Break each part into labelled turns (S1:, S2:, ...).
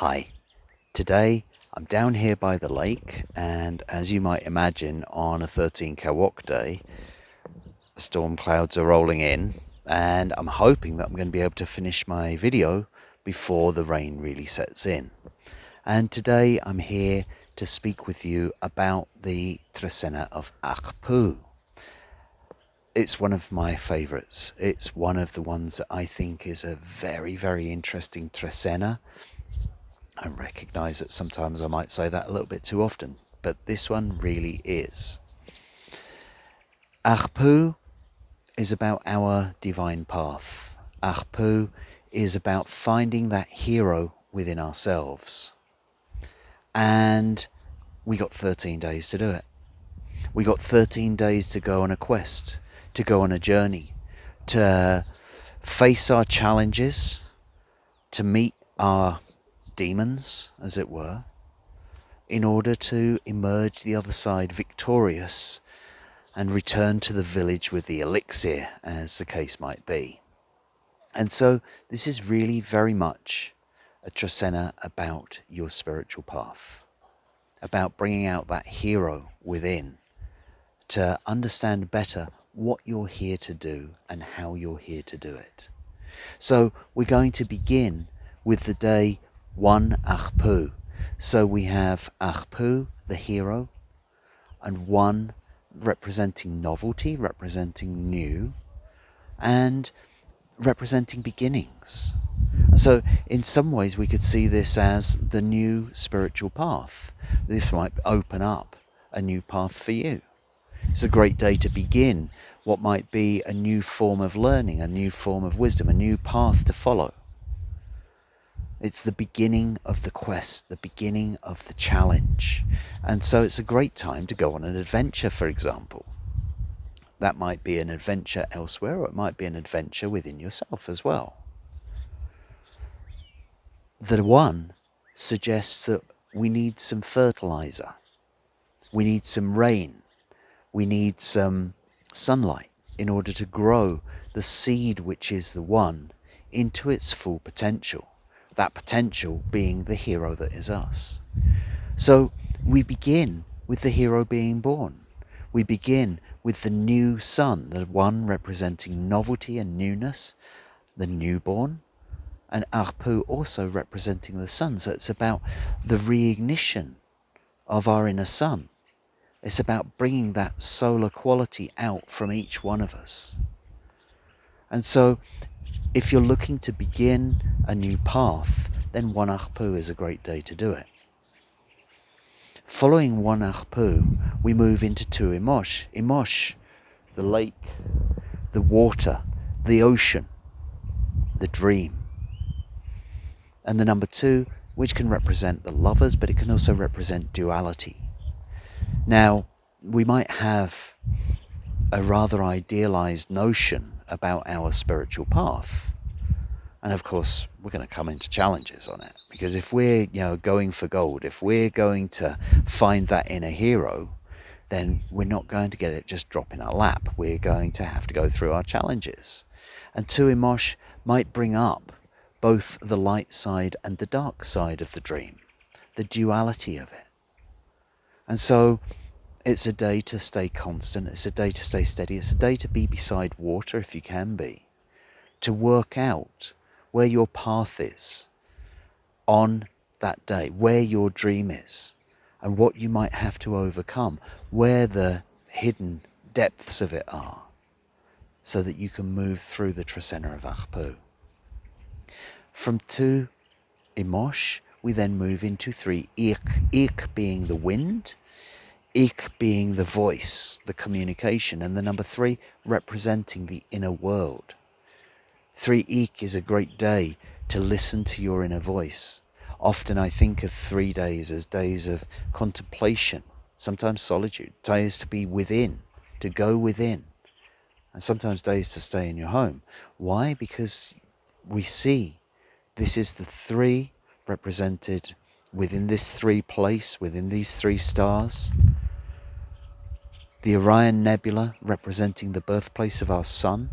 S1: Hi, today I'm down here by the lake, and as you might imagine, on a 13 Kawok day, storm clouds are rolling in, and I'm hoping that I'm going to be able to finish my video before the rain really sets in. And today I'm here to speak with you about the Trecena of Ajpu. It's one of my favourites. It's one of the ones that I think is a very, very interesting Trecena. I recognise that sometimes I might say that a little bit too often, but this one really is. Akpu is about our divine path. Akpu is about finding that hero within ourselves. And we got 13 days to do it. We got 13 days to go on a quest, to go on a journey, to face our challenges, to meet our demons, as it were, in order to emerge the other side victorious and return to the village with the elixir, as the case might be. And so this is really very much a Trecena about your spiritual path, about bringing out that hero within, to understand better what you're here to do and how you're here to do it. So we're going to begin with the day Wanakpu. So we have Akpu, the hero, and one representing novelty, representing new, and representing beginnings. So in some ways we could see this as the new spiritual path. This might open up a new path for you. It's a great day to begin what might be a new form of learning, a new form of wisdom, a new path to follow. It's the beginning of the quest, the beginning of the challenge. And so it's a great time to go on an adventure, for example. That might be an adventure elsewhere, or it might be an adventure within yourself as well. The one suggests that we need some fertilizer. We need some rain. We need some sunlight in order to grow the seed, which is the one, into its full potential. That potential being the hero that is us. So we begin with the hero being born. We begin with the new sun, the one representing novelty and newness, the newborn, and Akpu also representing the sun. So it's about the reignition of our inner sun. It's about bringing that solar quality out from each one of us. And so if you're looking to begin a new path, then Wanakpu is a great day to do it. Following Wanakpu, we move into Tuimos. Imosh, the lake, the water, the ocean, the dream. And the number 2, which can represent the lovers, but it can also represent duality. Now, we might have a rather idealized notion about our spiritual path. And of course, we're going to come into challenges on it. Because if we're going for gold, if we're going to find that inner hero, then we're not going to get it just drop in our lap. We're going to have to go through our challenges. And Tuimos might bring up both the light side and the dark side of the dream, the duality of it. And so it's a day to stay constant, it's a day to stay steady, it's a day to be beside water if you can be, to work out where your path is on that day, where your dream is, and what you might have to overcome, where the hidden depths of it are, so that you can move through the Trecena of Ajpu. From 2 Imosh, we then move into 3 Ik being the wind, Ik being the voice, the communication, and the number 3 representing the inner world. 3 Ik is a great day to listen to your inner voice. Often I think of 3 days as days of contemplation, sometimes solitude, days to be within, to go within, and sometimes days to stay in your home. Why? Because we see this is the 3 represented within this 3 place, within these 3 stars. The Orion Nebula representing the birthplace of our sun.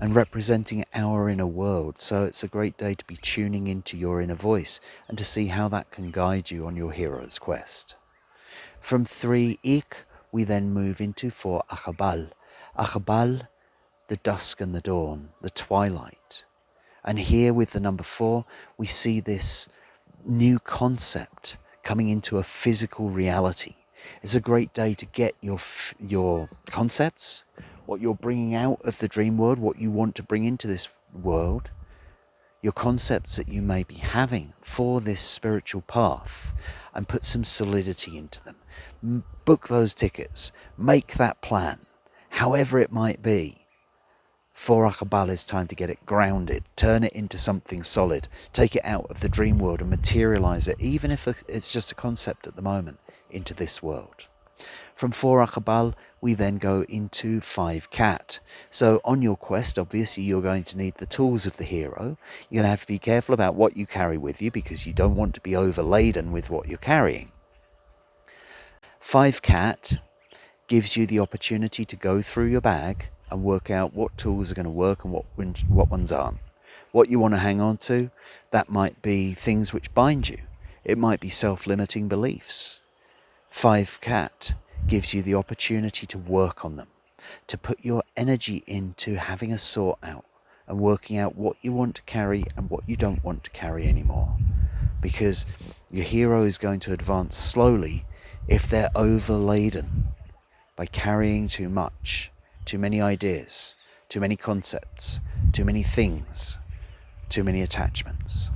S1: and representing our inner world. So it's a great day to be tuning into your inner voice and to see how that can guide you on your hero's quest. From 3 Ik, we then move into 4 Akabal. Akabal, the dusk and the dawn, the twilight. And here with the number 4, we see this new concept coming into a physical reality. It's a great day to get your concepts, what you're bringing out of the dream world, what you want to bring into this world, your concepts that you may be having for this spiritual path, and put some solidity into them. Book those tickets, make that plan, however it might be. For Akabal, it's time to get it grounded, turn it into something solid, take it out of the dream world and materialize it, even if it's just a concept at the moment, into this world. From 4 Akabal, we then go into 5 Cat. So on your quest, obviously, you're going to need the tools of the hero. You're going to have to be careful about what you carry with you because you don't want to be overladen with what you're carrying. 5 Cat gives you the opportunity to go through your bag and work out what tools are going to work and what ones aren't. What you want to hang on to, that might be things which bind you. It might be self-limiting beliefs. 5 Cat gives you the opportunity to work on them, to put your energy into having a sort out and working out what you want to carry and what you don't want to carry anymore. Because your hero is going to advance slowly if they're overladen by carrying too much, too many ideas, too many concepts, too many things, too many attachments.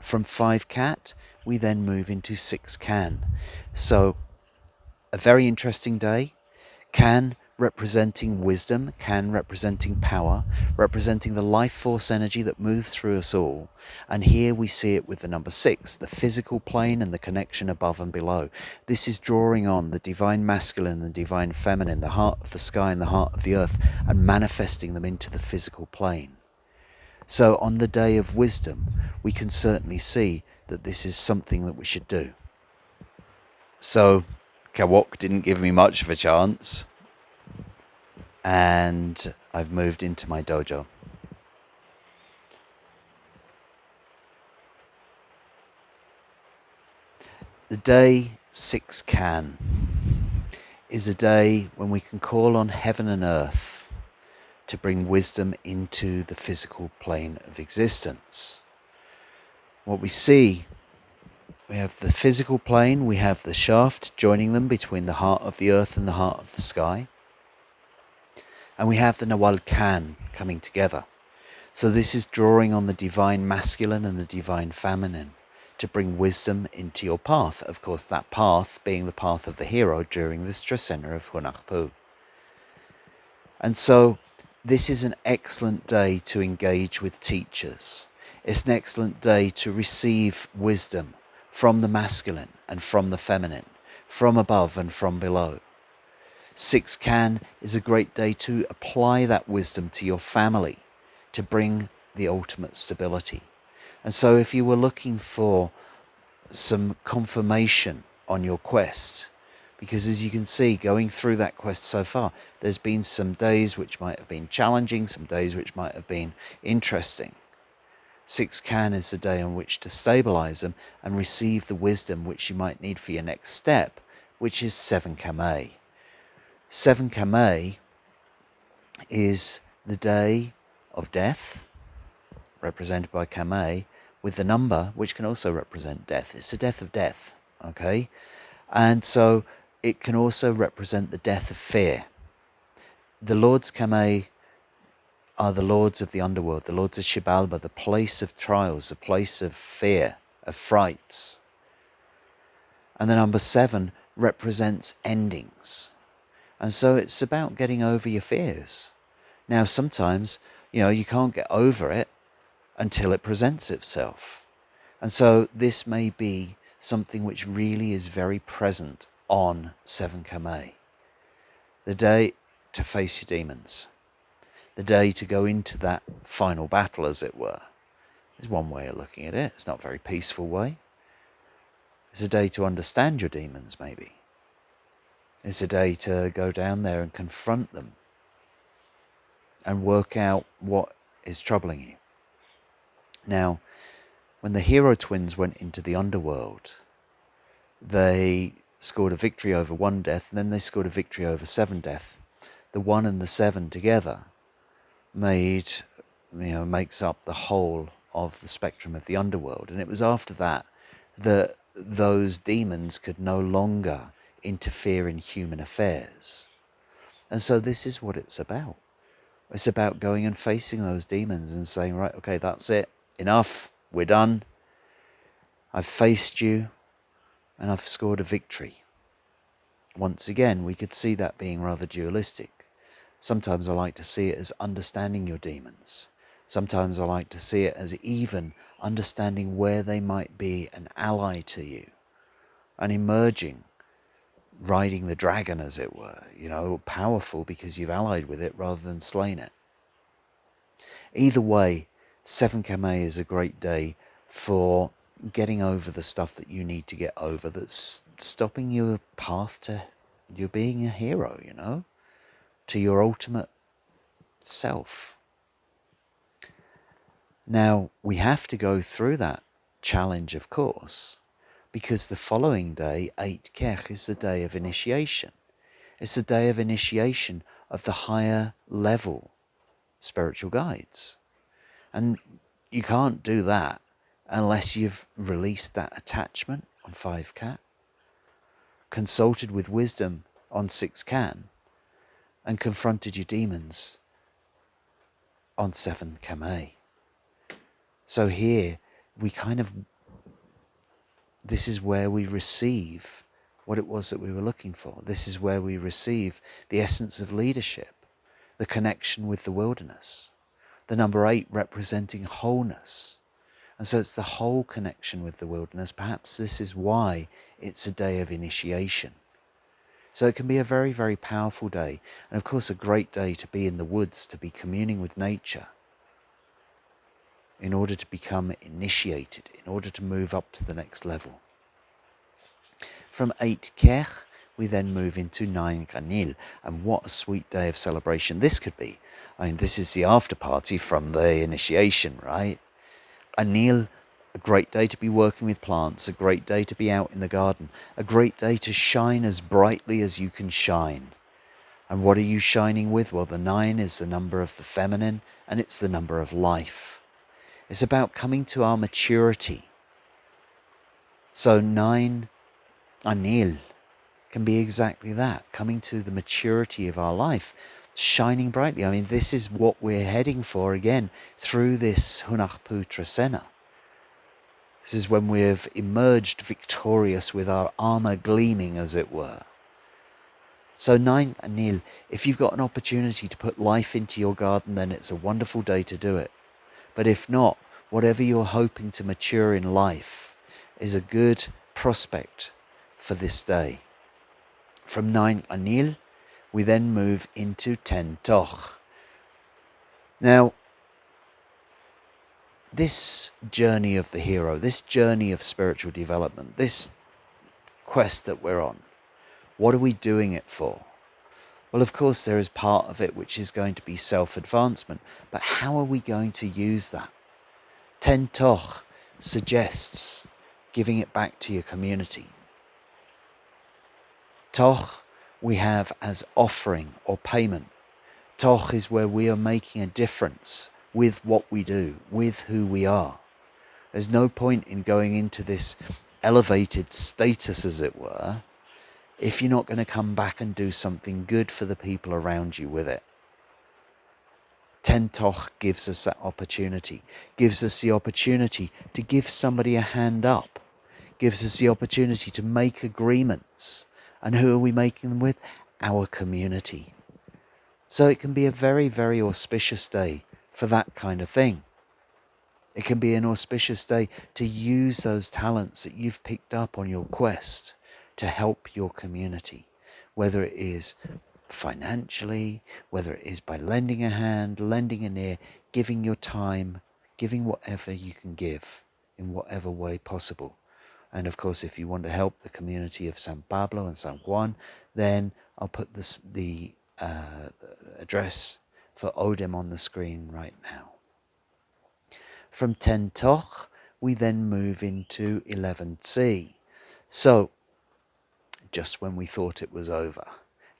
S1: From 5 Cat, we then move into 6 Can. So, a very interesting day. Can representing wisdom, Can representing power, representing the life force energy that moves through us all. And here we see it with the number 6, the physical plane and the connection above and below. This is drawing on the divine masculine and the divine feminine, the heart of the sky and the heart of the earth, and manifesting them into the physical plane. So on the day of wisdom, we can certainly see that this is something that we should do. So Kawok didn't give me much of a chance, and I've moved into my dojo. The day 6 Can is a day when we can call on heaven and earth to bring wisdom into the physical plane of existence. What we see, we have the physical plane, we have the shaft joining them between the heart of the earth and the heart of the sky. And we have the Nawal Can coming together. So this is drawing on the divine masculine and the divine feminine to bring wisdom into your path. Of course, that path being the path of the hero during this Trecena of Wanakpu. And so this is an excellent day to engage with teachers. It's an excellent day to receive wisdom from the masculine and from the feminine, from above and from below. 6 Can is a great day to apply that wisdom to your family to bring the ultimate stability. And so if you were looking for some confirmation on your quest, because as you can see, going through that quest so far, there's been some days which might have been challenging, some days which might have been interesting. 6 Can is the day on which to stabilize them and receive the wisdom which you might need for your next step, which is 7 Kameh. 7 Kameh is the day of death, represented by Kameh, with the number which can also represent death. It's the death of death, okay? And so it can also represent the death of fear. The Lords Kameh are the lords of the underworld, the lords of Shibalba, the place of trials, the place of fear, of frights. And the number 7 represents endings. And so it's about getting over your fears. Now, sometimes, you can't get over it until it presents itself. And so this may be something which really is very present on 7 Kameh. The day to face your demons. The day to go into that final battle, as it were. Is one way of looking at it. It's not a very peaceful way. It's a day to understand your demons, maybe. It's a day to go down there and confront them. and work out what is troubling you. Now, when the hero twins went into the underworld, they scored a victory over one death, and then they scored a victory over 7 death. The 1 and the 7 together makes up the whole of the spectrum of the underworld. And it was after that that those demons could no longer interfere in human affairs. And so this is what it's about. It's about going and facing those demons and saying, right, okay, that's it. Enough. We're done. I've faced you and I've scored a victory. Once again, we could see that being rather dualistic. Sometimes I like to see it as understanding your demons. Sometimes I like to see it as even understanding where they might be an ally to you and emerging, riding the dragon, as it were, powerful because you've allied with it rather than slain it. Either way, 7 Kameh is a great day for getting over the stuff that you need to get over that's stopping your path to you being a hero, to your ultimate self. Now, we have to go through that challenge, of course, because the following day, 8 Kech, is the day of initiation. It's the day of initiation of the higher level spiritual guides. And you can't do that unless you've released that attachment on 5 Cat, consulted with wisdom on 6 Can, and confronted your demons on 7 Kameh. So here, this is where we receive what it was that we were looking for. This is where we receive the essence of leadership, the connection with the wilderness, the number 8 representing wholeness. And so it's the whole connection with the wilderness. Perhaps this is why it's a day of initiation. So it can be a very, very powerful day. And of course, a great day to be in the woods, to be communing with nature, in order to become initiated, in order to move up to the next level. From 8 Kech, we then move into 9 Kanil. And what a sweet day of celebration this could be. This is the after party from the initiation, right? Anil, a great day to be working with plants, a great day to be out in the garden, a great day to shine as brightly as you can shine. And what are you shining with? Well, the 9 is the number of the feminine, and it's the number of life. It's about coming to our maturity. So 9 Anil can be exactly that, coming to the maturity of our life, shining brightly. This is what we're heading for again through this Wanakpu Trecena. This is when we've emerged victorious with our armor gleaming, as it were. So 9 Anil, if you've got an opportunity to put life into your garden, then it's a wonderful day to do it. But if not, whatever you're hoping to mature in life is a good prospect for this day. From 9 Anil, we then move into 10 Toch. Now, this journey of the hero, this journey of spiritual development, this quest that we're on, what are we doing it for? Well, of course, there is part of it which is going to be self-advancement, but how are we going to use that? 10 Toch suggests giving it back to your community. Toch we have as offering or payment. Toch is where we are making a difference with what we do, with who we are. There's no point in going into this elevated status, as it were, if you're not going to come back and do something good for the people around you with it. 10 Toch gives us that opportunity, gives us the opportunity to give somebody a hand up, gives us the opportunity to make agreements. And who are we making them with? Our community. So it can be a very, very auspicious day for that kind of thing. It can be an auspicious day to use those talents that you've picked up on your quest to help your community, whether it is financially, whether it is by lending a hand, lending an ear, giving your time, giving whatever you can give in whatever way possible. And of course, if you want to help the community of San Pablo and San Juan, then I'll put the address for Odin on the screen right now. From 10 Toch, we then move into 11 Tzi. So, just when we thought it was over,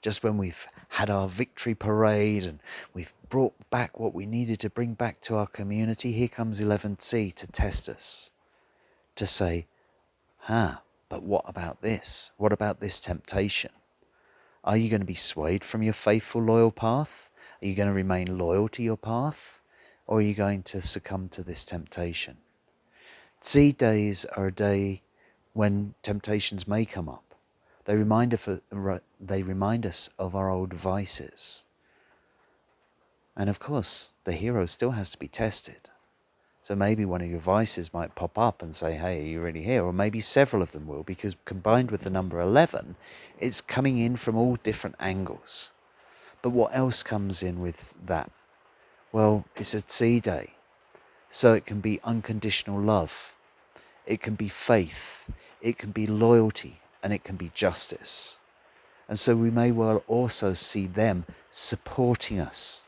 S1: just when we've had our victory parade and we've brought back what we needed to bring back to our community, here comes 11 Tzi to test us, to say, but what about this? What about this temptation? Are you going to be swayed from your faithful, loyal path? Are you going to remain loyal to your path? Or are you going to succumb to this temptation? Tzi days are a day when temptations may come up. They remind us of our old vices. And of course, the hero still has to be tested. So maybe one of your vices might pop up and say, hey, are you really here? Or maybe several of them will, because combined with the number 11, it's coming in from all different angles. But what else comes in with that? Well, it's a Tzi day. So it can be unconditional love. It can be faith. It can be loyalty. And it can be justice. And so we may well also see them supporting us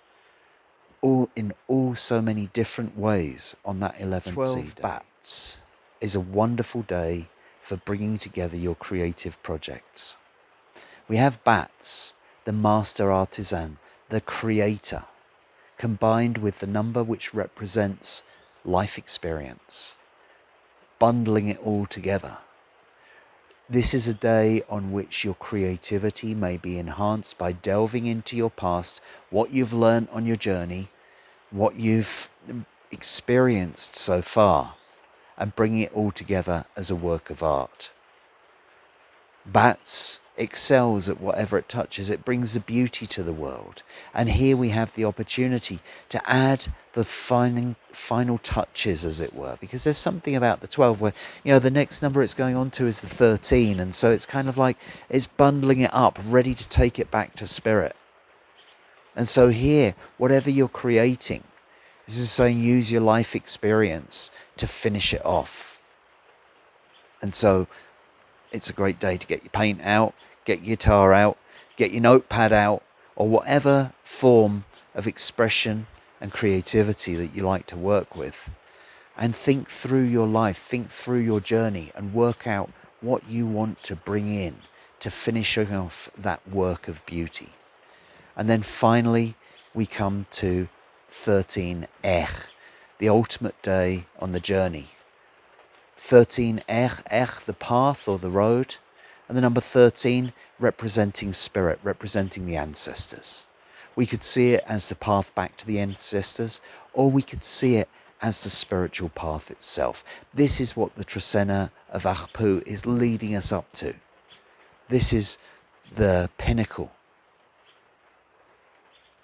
S1: in all so many different ways on that 11th 12 Bats is a wonderful day for bringing together your creative projects. We have Bats, the master artisan, the creator, combined with the number which represents life experience, bundling it all together. This is a day on which your creativity may be enhanced by delving into your past, what you've learned on your journey, what you've experienced so far, and bringing it all together as a work of art. Bats excels at whatever it touches. It brings the beauty to the world. And here we have the opportunity to add the final touches, as it were, because there's something about the 12 where, the next number it's going on to is the 13. And so it's kind of like it's bundling it up, ready to take it back to spirit. And so here, whatever you're creating, this is saying use your life experience to finish it off. And so it's a great day to get your paint out, get your guitar out, get your notepad out, or whatever form of expression and creativity that you like to work with. And think through your life, think through your journey, and work out what you want to bring in to finish off that work of beauty. And then finally, we come to 13 the ultimate day on the journey. 13 the path or the road, and the number 13 representing spirit, representing the ancestors. We could see it as the path back to the ancestors, or we could see it as the spiritual path itself. This is what the Trecena of Ajpu is leading us up to. This is the pinnacle.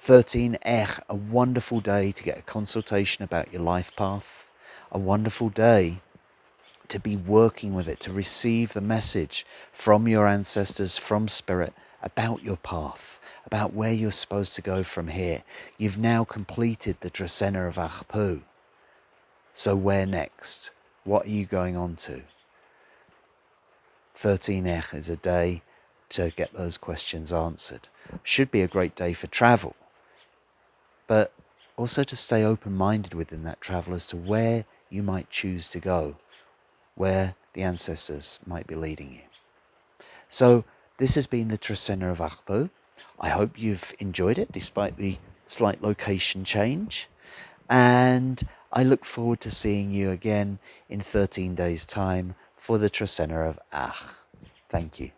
S1: 13 a wonderful day to get a consultation about your life path, a wonderful day to be working with it, to receive the message from your ancestors, from spirit, about your path, about where you're supposed to go from here. You've now completed the Trecena of Ajpu. So where next? What are you going on to? 13 is a day to get those questions answered. Should be a great day for travel, but also to stay open-minded within that travel as to where you might choose to go, where the ancestors might be leading you. So this has been the Trecena of Ajpu. I hope you've enjoyed it despite the slight location change. And I look forward to seeing you again in 13 days' time for the Trecena of Aj. Thank you.